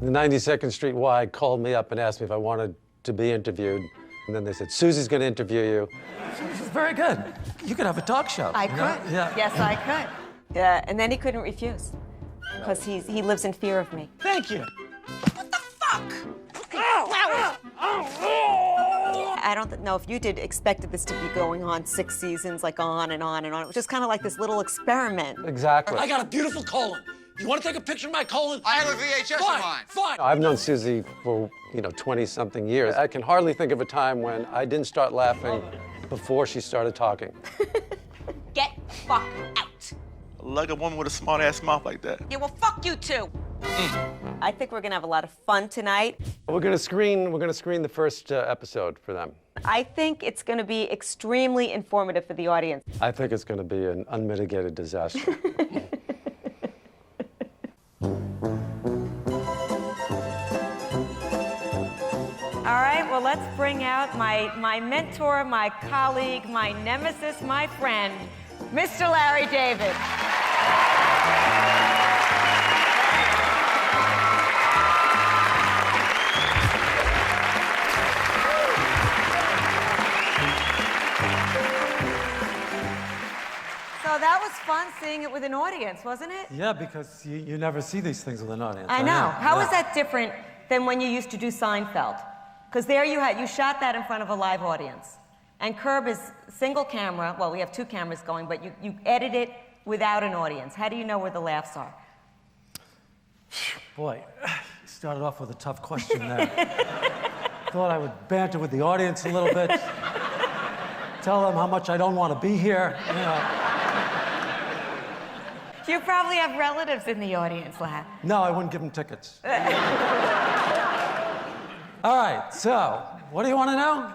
The 92nd Street Y called me up and asked me if I wanted to be interviewed. And then they said, Susie's going to interview you. This is very good. You could have a talk show. I could. Yeah. Yes, I could. Yeah, and then he couldn't refuse because he lives in fear of me. Thank you. What the fuck? I don't know if you expected this to be going on 6 seasons, like on and on and on. It was just kind of like this little experiment. Exactly. I got a beautiful colon. You want to take a picture of my colon? I have a VHS of mine. Fine. I've known Susie for, 20-something years. I can hardly think of a time when I didn't start laughing before she started talking. Get the fuck out. Like a woman with a smart-ass mouth like that. Yeah, well, fuck you too. I think we're gonna have a lot of fun tonight. We're gonna screen the first episode for them. I think it's gonna be extremely informative for the audience. I think it's gonna be an unmitigated disaster. All right, well, let's bring out my mentor, my colleague, my nemesis, my friend, Mr. Larry David. So that was fun seeing it with an audience, wasn't it? Yeah, because you never see these things with an audience. I know. How is that different than when you used to do Seinfeld? Because there you shot that in front of a live audience. And Curb is single camera. Well, we have 2 cameras going, but you edit it without an audience. How do you know where the laughs are? Boy, you started off with a tough question there. Thought I would banter with the audience a little bit. Tell them how much I don't want to be here. You probably have relatives in the audience, Larry. No, I wouldn't give them tickets. All right, so, what do you want to know?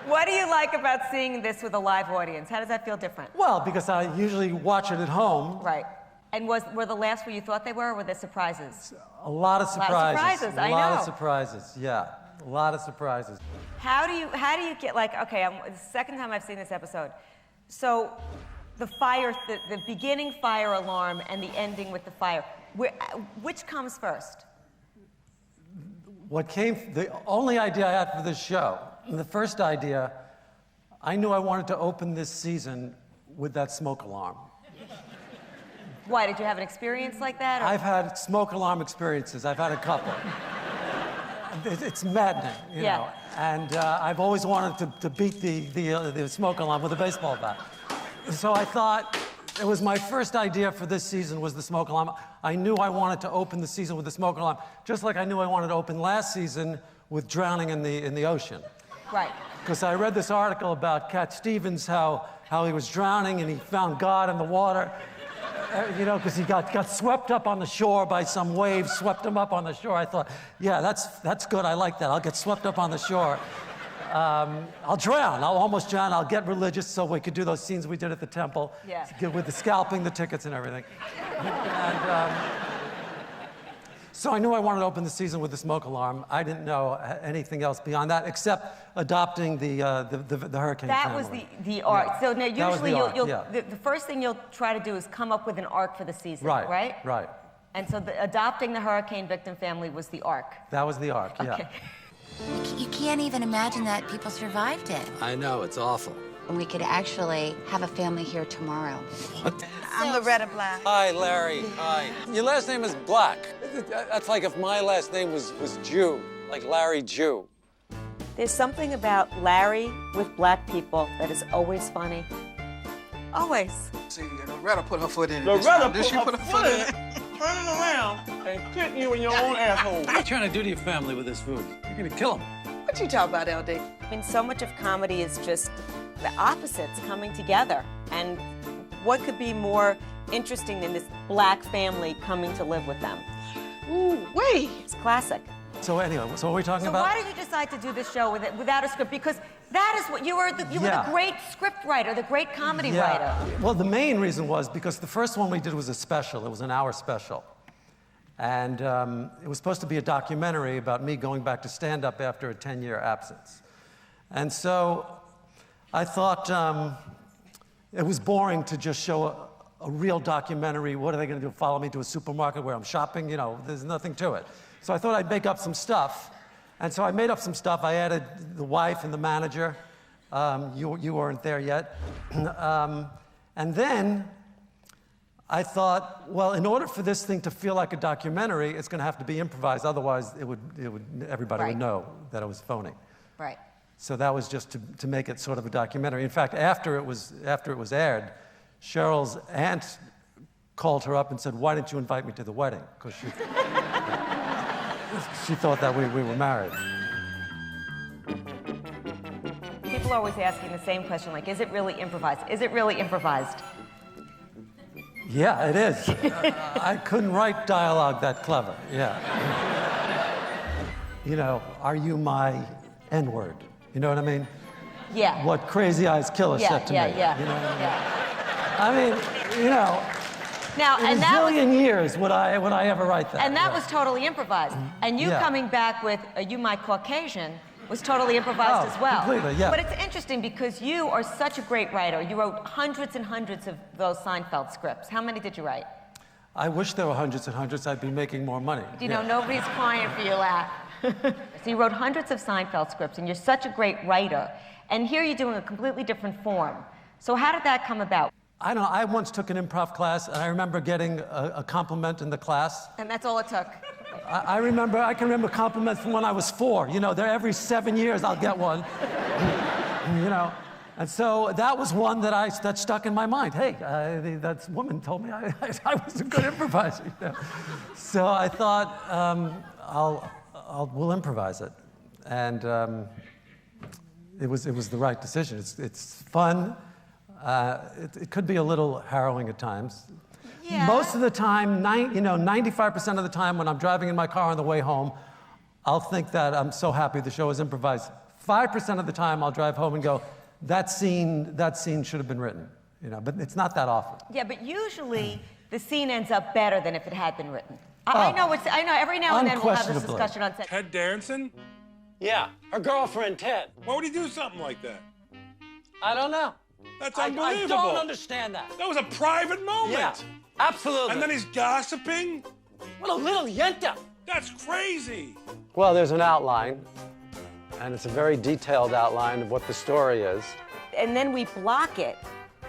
What do you like about seeing this with a live audience? How does that feel different? Well, because I usually watch it at home. Right. And were the laughs where you thought they were, or were there surprises? A lot of surprises. A lot of surprises, I know. A lot of surprises, yeah. A lot of surprises. How do you get, like, okay, the second time I've seen this episode. So, the beginning fire alarm and the ending with the fire. Which comes first? The only idea I had for this show, the first idea, I knew I wanted to open this season with that smoke alarm. Why, did you have an experience like that? Or? I've had smoke alarm experiences. I've had a couple. It's maddening, you know. And I've always wanted to beat the smoke alarm with a baseball bat. So I thought, it was my first idea for this season was the smoke alarm. I knew I wanted to open the season with the smoke alarm, just like I knew I wanted to open last season with drowning in the ocean. Right. Because I read this article about Cat Stevens, how he was drowning and he found God in the water. Because he got swept up on the shore by some waves, swept him up on the shore. I thought, yeah, that's good. I like that. I'll get swept up on the shore. I'll drown. I'll almost drown. I'll get religious so we could do those scenes we did at the temple. Yeah. With the scalping the tickets and everything. And so I knew I wanted to open the season with the smoke alarm. I didn't know anything else beyond that except adopting the hurricane that family. was the arc. So now usually the first thing you'll try to do is come up with an arc for the season, right? Right. Right. And so adopting the hurricane victim family was the arc. That was the arc, yeah. Okay. You can't even imagine that people survived it. I know, it's awful. And we could actually have a family here tomorrow. I'm Loretta Black. Hi, Larry. Hi. Your last name is Black. That's like if my last name was Jew, like Larry Jew. There's something about Larry with black people that is always funny. Always. See, Loretta put her foot in it. Loretta Did she put her foot in it? Turning around and kicking you in your own asshole. What are you trying to do to your family with this food? You're gonna kill them. What you talk about, LD? I mean, so much of comedy is just the opposites coming together. And what could be more interesting than this black family coming to live with them? Ooh, wait. It's classic. So anyway, so what are we talking about? So why did you decide to do this show without a script? Because that is what you were the great script writer, the great comedy writer. Well, the main reason was because the first one we did was a special. It was an hour special. And it was supposed to be a documentary about me going back to stand-up after a 10-year absence. And so I thought it was boring to just show a real documentary. What are they going to do? Follow me to a supermarket where I'm shopping? You know, there's nothing to it. So I thought I'd make up some stuff. And so I made up some stuff. I added the wife and the manager. You weren't there yet. And then I thought, well, in order for this thing to feel like a documentary, it's going to have to be improvised. Otherwise, everybody would know that it was phony. Right. So that was just to make it sort of a documentary. In fact, after it was aired, Cheryl's aunt called her up and said, "Why didn't you invite me to the wedding?" Because she thought that we were married. People are always asking the same question, like, is it really improvised? Is it really improvised? Yeah, it is. I couldn't write dialogue that clever. Yeah. You know, are you my N-word? You know what I mean? Yeah. What Crazy Eyes Killer said to me. Yeah. You know what I mean? Yeah. I mean, you know, Now, in and a that was, zillion years would I ever write that. and that was totally improvised. And you Yeah. coming back with "Are you my Caucasian" was totally improvised as well. Completely, yeah. But it's interesting because you are such a great writer. You wrote hundreds and hundreds of those Seinfeld scripts. How many did you write? I wish there were hundreds and hundreds. I'd be making more money. You know, nobody's crying for your laugh. So you wrote hundreds of Seinfeld scripts, and you're such a great writer. And here you're doing a completely different form. So how did that come about? I don't know. I once took an improv class, and I remember getting a compliment in the class. And that's all it took. I can remember compliments from when I was 4. You know, they're every 7 years I'll get one. You know, and so that was one that stuck in my mind. Hey, that woman told me I was a good improviser. You know? So I thought we'll improvise it, and it was the right decision. It's fun. It could be a little harrowing at times. Yeah. Most of the time, 95% of the time when I'm driving in my car on the way home, I'll think that I'm so happy the show is improvised. 5% of the time I'll drive home and go, that scene should have been written. You know, but it's not that often. Yeah, but usually the scene ends up better than if it had been written. I know every now and then we'll have this Unquestionably. discussion on set. Ted Danson? Yeah, her girlfriend, Ted. Why would he do something like that? I don't know. That's I unbelievable. don't understand that. That was a private moment. Yeah, absolutely. And then he's gossiping? What a little yenta. That's crazy. Well, there's an outline, and it's a very detailed outline of what the story is. And then we block it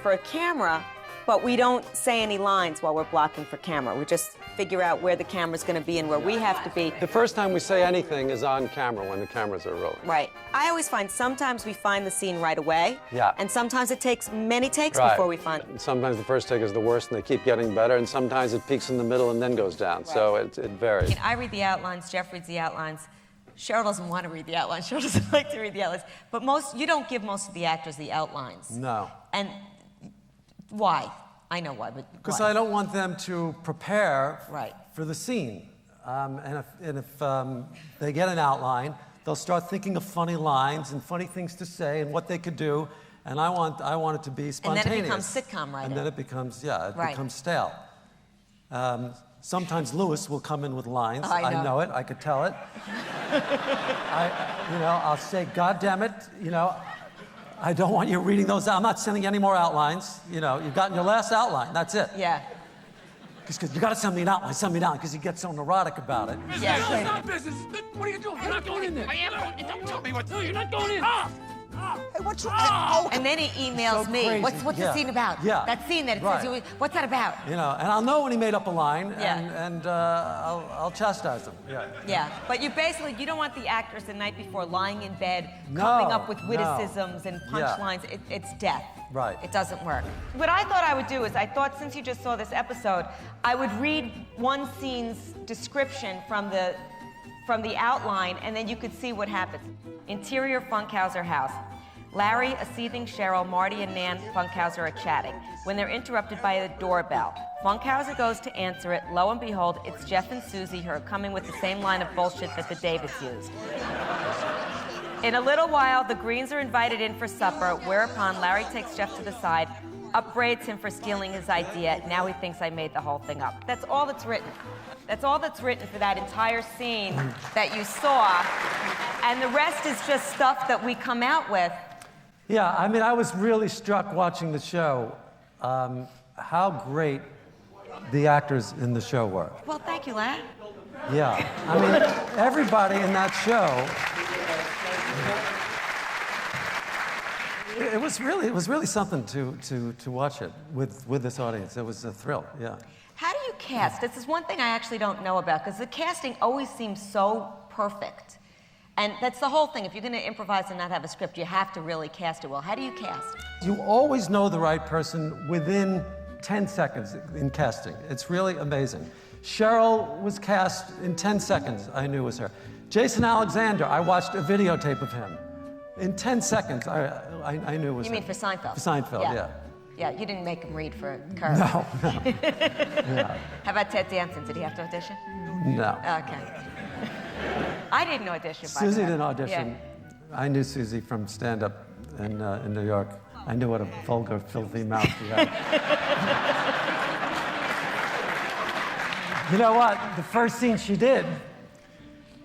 for a camera, but we don't say any lines while we're blocking for camera. We just figure out where the camera's going to be and where we have to be. The first time we say anything is on camera when the cameras are rolling. Right. I always find sometimes we find the scene right away. Yeah. And sometimes it takes many takes Right. before we find it. Sometimes the first take is the worst and they keep getting better, and sometimes it peaks in the middle and then goes down. So it varies. I read the outlines, Jeff reads the outlines. Cheryl doesn't want to read the outlines. Cheryl doesn't like to read the outlines. But you don't give most of the actors the outlines. No. And why? I know why, but Because why? I don't want them to prepare Right. for the scene. And if they get an outline, they'll start thinking of funny lines and funny things to say and what they could do. And I want it to be And spontaneous. then it becomes sitcom writing. And then it becomes, Right. becomes stale. Sometimes Lewis will come in with lines. I know. it. I could tell it. I'll say, God damn it, I don't want you reading those out. I'm not sending any more outlines. You've gotten your last outline. That's it. Yeah. Because you got to send me an outline, because he gets so neurotic about it. Yeah. No, it's not business. What are you doing? You're not going in there. I am going in. Don't tell me what to do. You're not going in. Hey, what's wrong? And then he emails So me. crazy. What's Yeah. the scene about? Yeah. That scene that it Right. says, what's that about? And I'll know when he made up a line, Yeah. and I'll chastise him. Yeah. Yeah, but you don't want the actors the night before lying in bed, No, coming up with no. witticisms and Yeah. punchlines. It's death. Right. It doesn't work. What I thought I would do is, since you just saw this episode, I would read one scene's description from the outline, and then you could see what happens. Interior Funkhauser house. Larry, a seething Cheryl, Marty, and Nan Funkhauser are chatting when they're interrupted by a doorbell. Funkhauser goes to answer it. Lo and behold, it's Jeff and Susie who are coming with the same line of bullshit that the Davids used. In a little while, the Greens are invited in for supper, whereupon Larry takes Jeff to the side, upbraids him for stealing his idea. Now he thinks I made the whole thing up. That's all that's written. That's all that's written for that entire scene that you saw. And the rest is just stuff that we come out with. Yeah, I was really struck watching the show. how great the actors in the show were. Well, thank you, lad. Yeah, I mean, everybody in that show. It was really something to watch it with this audience. It was a thrill. Yeah. How do you cast? This is one thing I actually don't know about, because the casting always seems so perfect. And that's the whole thing. If you're going to improvise and not have a script, you have to really cast it well. How do you cast? You always know the right person within 10 seconds in casting. It's really amazing. Cheryl was cast in 10 seconds, I knew it was her. Jason Alexander, I watched a videotape of him. In 10 seconds, I knew it was You him. mean for Seinfeld? For Seinfeld, yeah. Yeah, you didn't make him read for Curb. No. Yeah. How about Ted Danson? Did he have to audition? No. Okay. I didn't audition, by the way. Susie didn't audition. Yeah. I knew Susie from stand-up in New York. I knew what a vulgar, filthy mouth she had. You know what? The first scene she did,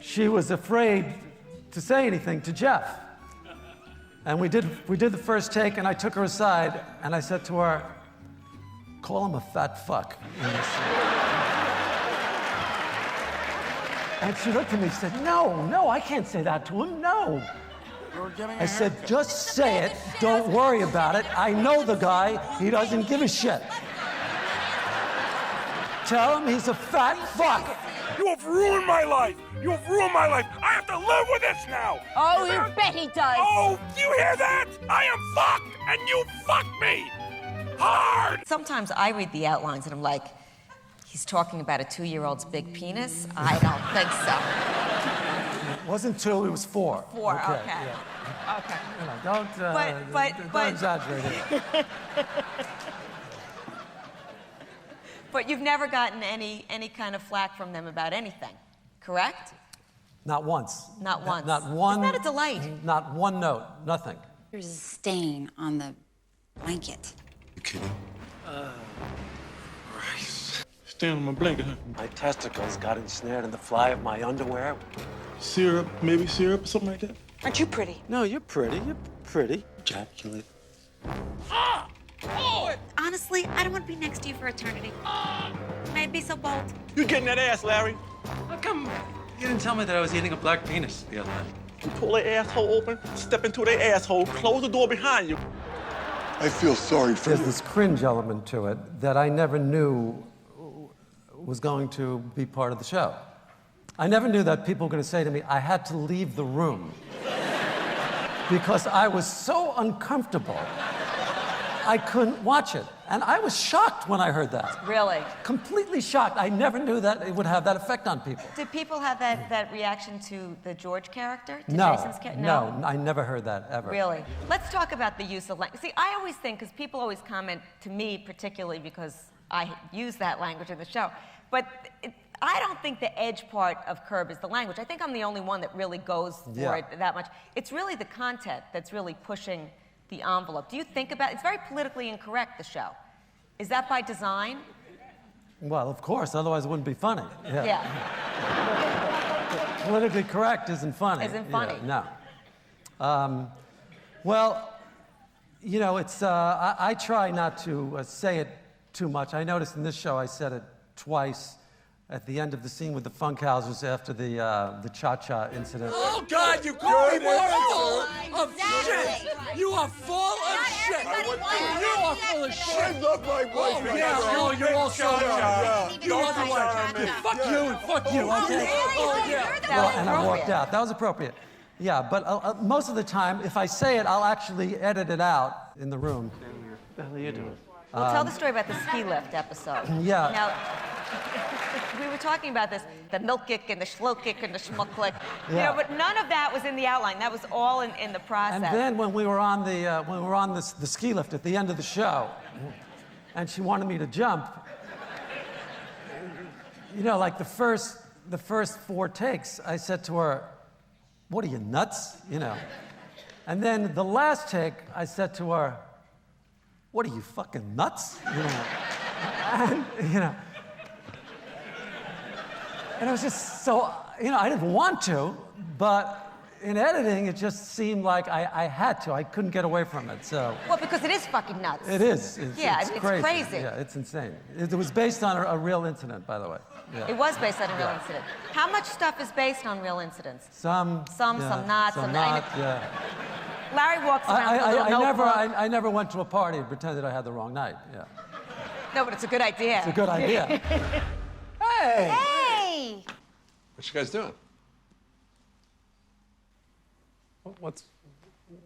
she was afraid to say anything to Jeff. And we did the first take, and I took her aside, and I said to her, call him a fat fuck in this scene. And she looked at me and said, no, I can't say that to him, no. I said, just say it, don't worry about it. I know the guy, he doesn't give a shit. Tell him he's a fat fuck. You have ruined my life. You have ruined my life. I have to live with this now. Oh, you bet he does. Oh, you hear that? I am fucked, and you fucked me. Hard. Sometimes I read the outlines and I'm like, he's talking about a 2-year-old's big penis? I don't think so. It wasn't 2, it was 4. 4, okay. Yeah. Okay. You know, don't exaggerate it. But you've never gotten any kind of flack from them about anything, correct? Not once. Not once. Not one. Isn't that a delight? Not one note, nothing. There's a stain on the blanket. You kidding? Stand on my blanket, huh? My testicles got ensnared in the fly of my underwear. Syrup, maybe syrup, something like that. Aren't you pretty? No, you're pretty. You're pretty. Ejaculate. Honestly, I don't want to be next to you for eternity. May I be so bold? You getting that ass, Larry? How come you didn't tell me that I was eating a black penis the other night? You pull their asshole open, step into their asshole, close the door behind you. I feel sorry for There's you. this cringe element to it that I never knew was going to be part of the show. I never knew that people were going to say to me, I had to leave the room because I was so uncomfortable, I couldn't watch it. And I was shocked when I heard that. Really? Completely shocked. I never knew that it would have that effect on people. Did people have that reaction to the George character? To No, Jason's no, I never heard that, ever. Really? Let's talk about the use of language. See, I always think, because people always comment to me, particularly because I use that language in the show, but I don't think the edge part of Curb is the language. I think I'm the only one that really goes for it that much. It's really the content that's really pushing the envelope. Do you think about, it's very politically incorrect, the show. Is that by design? Well, of course, otherwise it wouldn't be funny. Yeah. Politically correct isn't funny. Isn't funny. Yeah, no. Well, you know, it's, I try not to say it too much. I noticed in this show I said it twice at the end of the scene with the Funkhausers after the cha-cha incident. Oh, God, you call me full of shit. You are full of shit. You are full of shit. I love my wife. Oh, yeah, you're also you are the one. Fuck you and fuck you, okay? Oh, yeah. Well, and I walked out. That was appropriate. Yeah, but most of the time, if I say it, I'll actually edit it out in the room. What the hell are you doing? Well, tell the story about the ski lift episode. Yeah. Now, we were talking about this, the milk kick and the slow kick and the schmuck click. You know, but none of that was in the outline. That was all in the process. And then when we were on the ski lift at the end of the show, and she wanted me to jump, you know, like the first 4 takes, I said to her, "What are you, nuts?" You know. And then the last take, I said to her, "What are you, fucking nuts?" You know. And, you know. And it was just so, you know, I didn't want to, but in editing, it just seemed like I had to. I couldn't get away from it, so. Well, because it is fucking nuts. It is. It's it's crazy. Yeah, it's insane. It was based on a real incident, by the way. Yeah. It was based on a real incident. How much stuff is based on real incidents? Some not. Some not, yeah. Larry walks around with a little notebook. I never went to a party and pretended I had the wrong night, yeah. No, but it's a good idea. It's a good idea. Hey! Hey! What you guys doing?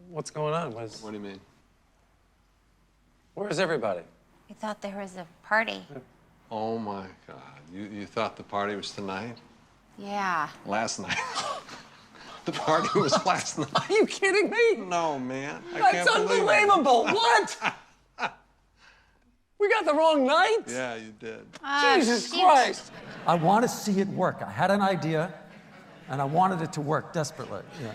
What's going on? What do you mean? Where's everybody? We thought there was a party. Oh my God. You thought the party was tonight? Yeah. Last night. The party was last night. Are you kidding me? No, man. I That's can't believe it. unbelievable. What? We got the wrong night? Yeah, you did. Jesus Christ. I want to see it work. I had an idea, and I wanted it to work desperately. Yeah.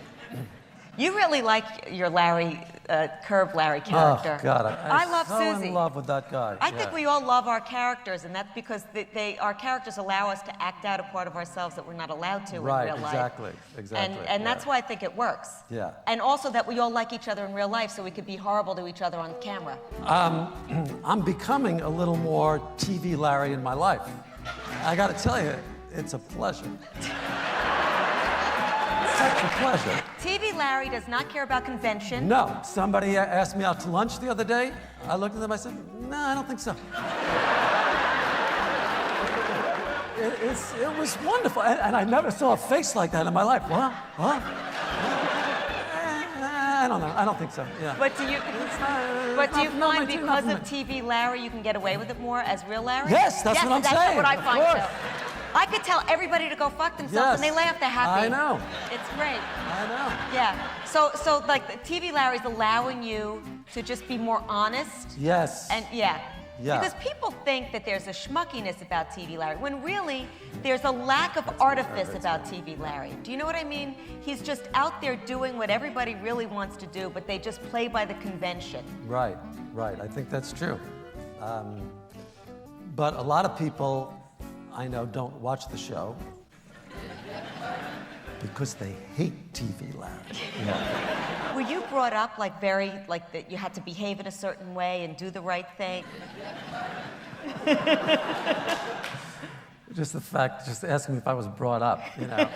You really like your Curb Larry character. Oh, God. I love so Susie. in love with that guy. I think we all love our characters, and that's because our characters allow us to act out a part of ourselves that we're not allowed to in real life. Exactly. And that's why I think it works. Yeah. And also that we all like each other in real life, so we could be horrible to each other on camera. I'm becoming a little more TV Larry in my life. I got to tell you, it's a pleasure. Such a pleasure. TV Larry does not care about convention. No. Somebody asked me out to lunch the other day. I looked at them, I said, no, I don't think so. It was wonderful. And I never saw a face like that in my life. What? What? I don't know. I don't think so. Yeah. But do you find because of TV Larry you can get away with it more as real Larry? Yes, that's what I'm saying. That's what I find Of course. too. I could tell everybody to go fuck themselves and they laugh, they're happy. I know. It's great. I know. Yeah. So like the TV Larry's allowing you to just be more honest. Yes. And yeah. Yeah. Because people think that there's a schmuckiness about TV Larry, when really there's a lack of artifice about TV Larry. Do you know what I mean? He's just out there doing what everybody really wants to do, but they just play by the convention. Right. I think that's true. But a lot of people I know don't watch the show because they hate TV Larry. Yeah. Were you brought up like that you had to behave in a certain way and do the right thing? Just asking me if I was brought up, you know.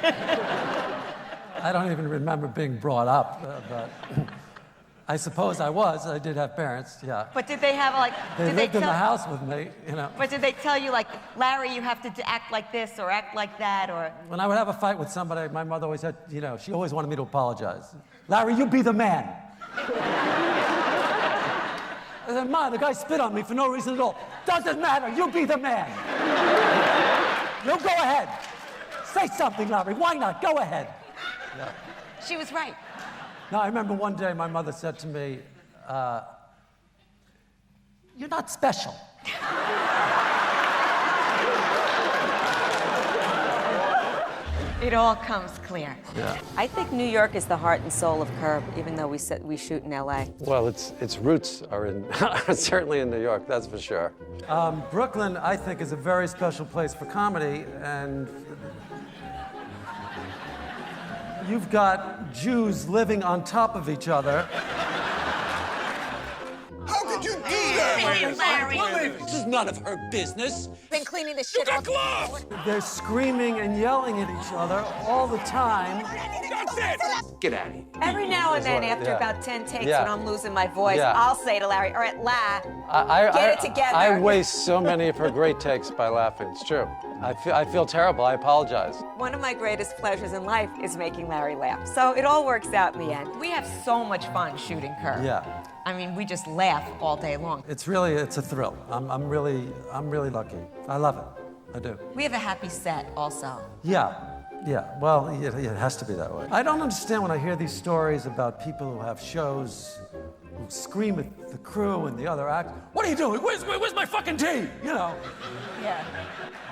I don't even remember being brought up, but I suppose I was. I did have parents, yeah. But did they have They lived in the house with me, you know. But did they tell you like, Larry, you have to act like this or act like that or? When I would have a fight with somebody, my mother always said, you know, she always wanted me to apologize. Larry, you be the man. I said, Ma, the guy spit on me for no reason at all. Doesn't matter, you be the man. You go ahead. Say something, Larry. Why not? Go ahead. Yeah. She was right. Now, I remember one day my mother said to me, you're not special. It all comes clear. Yeah. I think New York is the heart and soul of Curb, even though we shoot in LA. Well, its roots are certainly in New York, that's for sure. Brooklyn, I think, is a very special place for comedy, and you've got Jews living on top of each other. How could you do that? Hey, Larry. This is none of her business. Been cleaning the shit Got gloves! They're screaming and yelling at each other all the time. That's it! Get out of here. Every now and then, what- after yeah. about 10 takes, Yeah. when I'm losing my voice, Yeah. I'll say to Larry, all right, get it together. I waste so many of her great takes by laughing. It's true. I feel terrible. I apologize. One of my greatest pleasures in life is making Larry laugh. So it all works out in the end. We have so much fun shooting Curb. Yeah. I mean, we just laugh all day long. It's a thrill. I'm really lucky. I love it. I do. We have a happy set also. Yeah. Well, it has to be that way. I don't understand when I hear these stories about people who have shows who scream at the crew and the other act. What are you doing? Where's my fucking tea? You know. Yeah.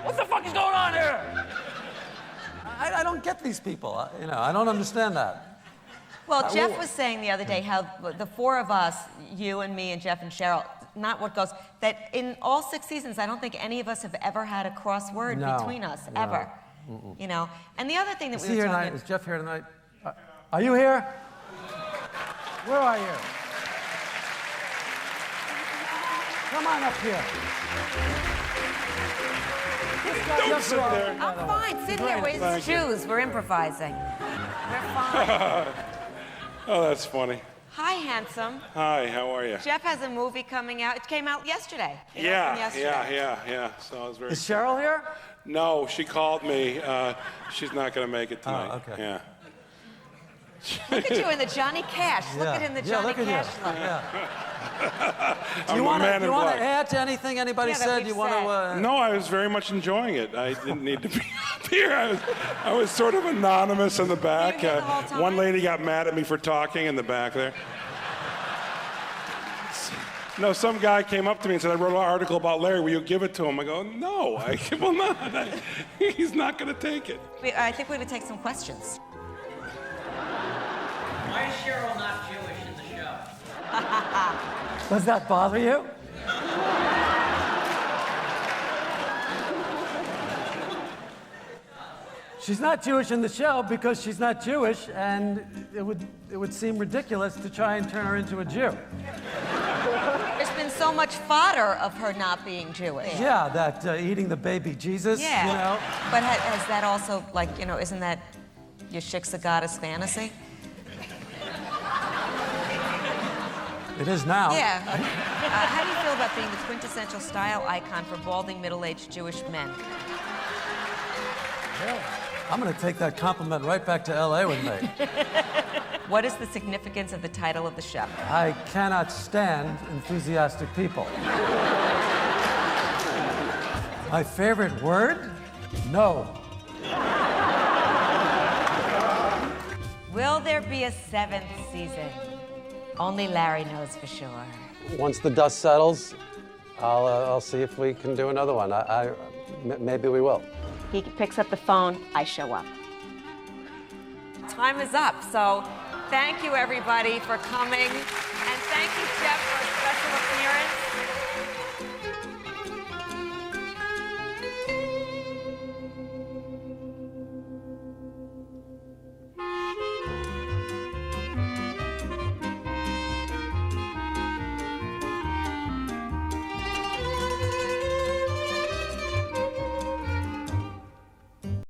What the fuck is going on here? I don't get these people. You know, I don't understand that. Well, Jeff was saying the other day how the four of us, you and me and Jeff and Cheryl, not what goes, that in all 6 seasons, I don't think any of us have ever had a crossword between us, ever. You know? And the other thing that Is we he were here talking tonight? Is Jeff here tonight? Are you here? Where are you? Come on up here. Don't sit there. I'm fine. Sit here. Where's his shoes? We're improvising. We're fine. Oh, that's funny. Hi, handsome. Hi, how are you? Jeff has a movie coming out. It came out yesterday. It opened Yeah. yesterday. So I was very. Is Cheryl here? No, she called me. She's not going to make it tonight. Oh, okay. Yeah. Look at you in the Johnny Cash. Look at him, the Johnny look at Cash you. look. Yeah. I'm You the want man to in black. add to anything anybody Yeah, that said? we've You want to? No, I was very much enjoying it. I didn't need to be up here. I was sort of anonymous in the back. here the whole time? One lady got mad at me for talking in the back there. No, some guy came up to me and said, I wrote an article about Larry. Will you give it to him? I go, no, I will not. He's not going to take it. I think we're going to take some questions. Why is Cheryl not Jewish in the show? Does that bother you? She's not Jewish in the show because she's not Jewish, and it would seem ridiculous to try and turn her into a Jew. There's been so much fodder of her not being Jewish. Yeah, that eating the baby Jesus, Yeah. you know. But has that also, like, you know, isn't that your chick's a goddess fantasy? It is now. Yeah. How do you feel about being the quintessential style icon for balding middle-aged Jewish men? I'm going to take that compliment right back to LA with me. What is the significance of the title of the show? I cannot stand enthusiastic people. My favorite word? No. Will there be a 7th season? Only Larry knows for sure. Once the dust settles, I'll see if we can do another one. Maybe we will. He picks up the phone, I show up. Time is up, so thank you everybody for coming, and thank you, Jeff, for